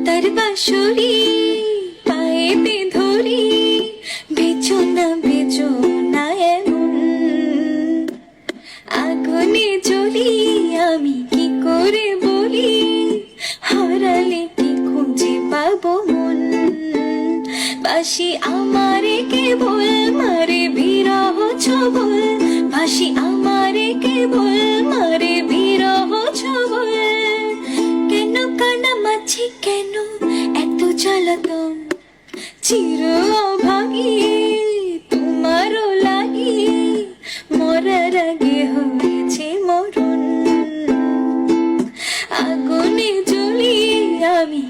তার বাঁশরি পায়েতে ধরি, বেচো না এমন। আগুনে জ্বলি আমি কি করে বলি, হারালে কি খুঁজে পাবো মন। বাঁশি আমারে কেবল মারে বিরহ ছবল, বাঁশি আমারে কেবল মারে বিরহ ছবল। কেন কানামাছি কেন এত জ্বালাতন, চির অভাগী তোমারও লাগি, মরার আগে হয়েছে মরণ। আগুনে জ্বলি আমি